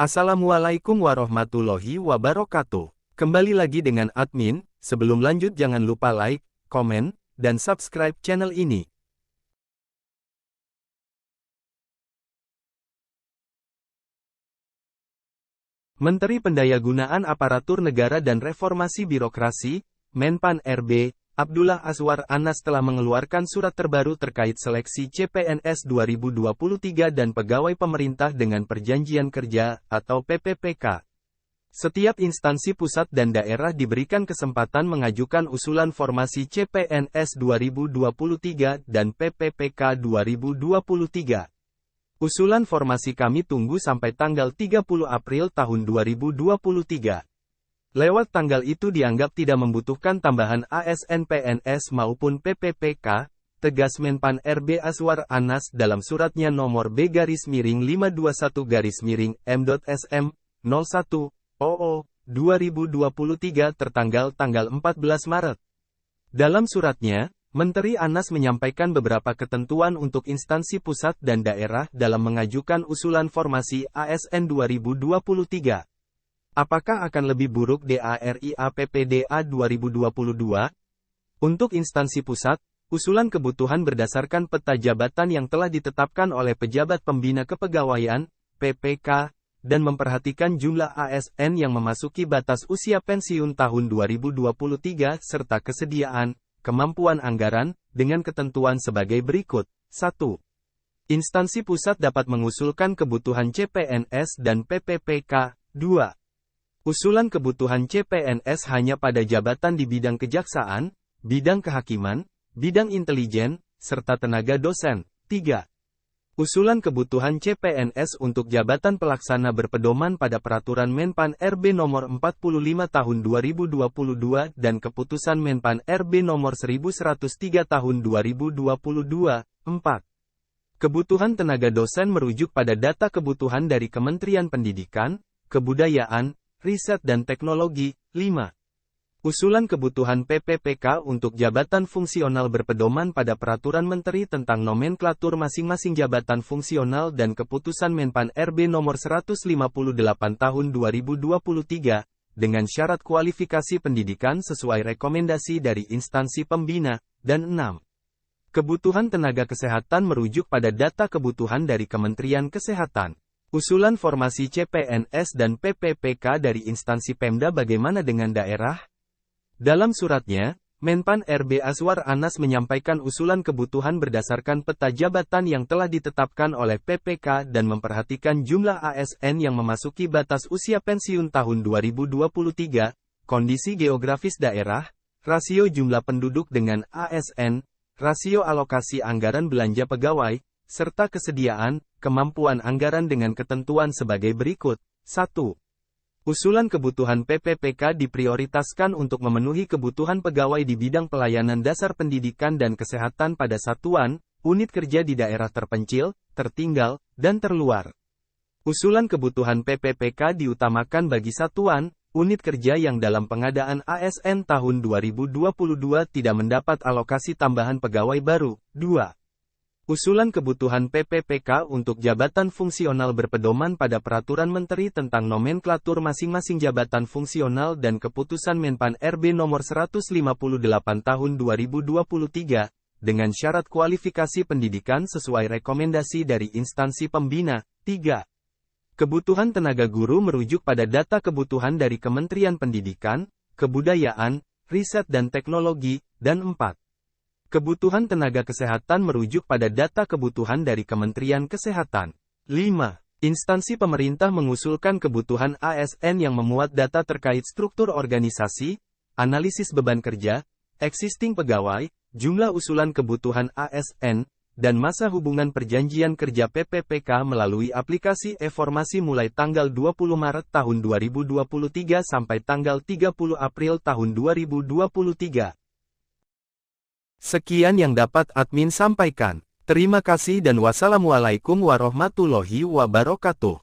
Assalamualaikum warahmatullahi wabarakatuh. Kembali lagi dengan admin. Sebelum lanjut jangan lupa like, komen, dan subscribe channel ini. Menteri Pendayagunaan Aparatur Negara dan Reformasi Birokrasi, Menpan RB, Abdullah Azwar Anas telah mengeluarkan surat terbaru terkait seleksi CPNS 2023 dan pegawai pemerintah dengan perjanjian kerja, atau PPPK. Setiap instansi pusat dan daerah diberikan kesempatan mengajukan usulan formasi CPNS 2023 dan PPPK 2023. Usulan formasi kami tunggu sampai tanggal 30 April tahun 2023. Lewat tanggal itu dianggap tidak membutuhkan tambahan ASN PNS maupun PPPK, tegas Menpan RB Azwar Anas dalam suratnya nomor B-21-M.SM, 01-00-2023 tertanggal tanggal 14 Maret. Dalam suratnya, Menteri Anas menyampaikan beberapa ketentuan untuk instansi pusat dan daerah dalam mengajukan usulan formasi ASN 2023. Apakah akan lebih buruk DARIA PPDA 2022? Untuk instansi pusat, usulan kebutuhan berdasarkan peta jabatan yang telah ditetapkan oleh pejabat pembina kepegawaian, PPK, dan memperhatikan jumlah ASN yang memasuki batas usia pensiun tahun 2023 serta kesediaan, kemampuan anggaran, dengan ketentuan sebagai berikut. 1. Instansi pusat dapat mengusulkan kebutuhan CPNS dan PPPK. 2. Usulan kebutuhan CPNS hanya pada jabatan di bidang kejaksaan, bidang kehakiman, bidang intelijen, serta tenaga dosen. 3. Usulan kebutuhan CPNS untuk jabatan pelaksana berpedoman pada Peraturan Menpan RB Nomor 45 Tahun 2022 dan Keputusan Menpan RB Nomor 1103 Tahun 2022. 4. Kebutuhan tenaga dosen merujuk pada data kebutuhan dari Kementerian Pendidikan, Kebudayaan, Riset dan Teknologi. 5. Usulan kebutuhan PPPK untuk jabatan fungsional berpedoman pada Peraturan Menteri tentang nomenklatur masing-masing jabatan fungsional dan Keputusan Menpan RB Nomor 158 Tahun 2023, dengan syarat kualifikasi pendidikan sesuai rekomendasi dari instansi pembina. Dan 6. Kebutuhan tenaga kesehatan merujuk pada data kebutuhan dari Kementerian Kesehatan. Usulan formasi CPNS dan PPPK dari instansi Pemda bagaimana dengan daerah? Dalam suratnya, Menpan RB Azwar Anas menyampaikan usulan kebutuhan berdasarkan peta jabatan yang telah ditetapkan oleh PPK dan memperhatikan jumlah ASN yang memasuki batas usia pensiun tahun 2023, kondisi geografis daerah, rasio jumlah penduduk dengan ASN, rasio alokasi anggaran belanja pegawai, serta kesediaan, kemampuan anggaran dengan ketentuan sebagai berikut. 1. Usulan kebutuhan PPPK diprioritaskan untuk memenuhi kebutuhan pegawai di bidang pelayanan dasar pendidikan dan kesehatan pada satuan, unit kerja di daerah terpencil, tertinggal, dan terluar. Usulan kebutuhan PPPK diutamakan bagi satuan, unit kerja yang dalam pengadaan ASN tahun 2022 tidak mendapat alokasi tambahan pegawai baru. 2. Usulan kebutuhan PPPK untuk jabatan fungsional berpedoman pada Peraturan Menteri tentang nomenklatur masing-masing jabatan fungsional dan Keputusan Menpan RB Nomor 158 Tahun 2023, dengan syarat kualifikasi pendidikan sesuai rekomendasi dari instansi pembina. 3. Kebutuhan tenaga guru merujuk pada data kebutuhan dari Kementerian Pendidikan, Kebudayaan, Riset dan Teknologi. Dan 4. Kebutuhan tenaga kesehatan merujuk pada data kebutuhan dari Kementerian Kesehatan. 5. Instansi pemerintah mengusulkan kebutuhan ASN yang memuat data terkait struktur organisasi, analisis beban kerja, existing pegawai, jumlah usulan kebutuhan ASN, dan masa hubungan perjanjian kerja PPPK melalui aplikasi e-formasi mulai tanggal 20 Maret tahun 2023 sampai tanggal 30 April tahun 2023. Sekian yang dapat admin sampaikan. Terima kasih dan wassalamualaikum warahmatullahi wabarakatuh.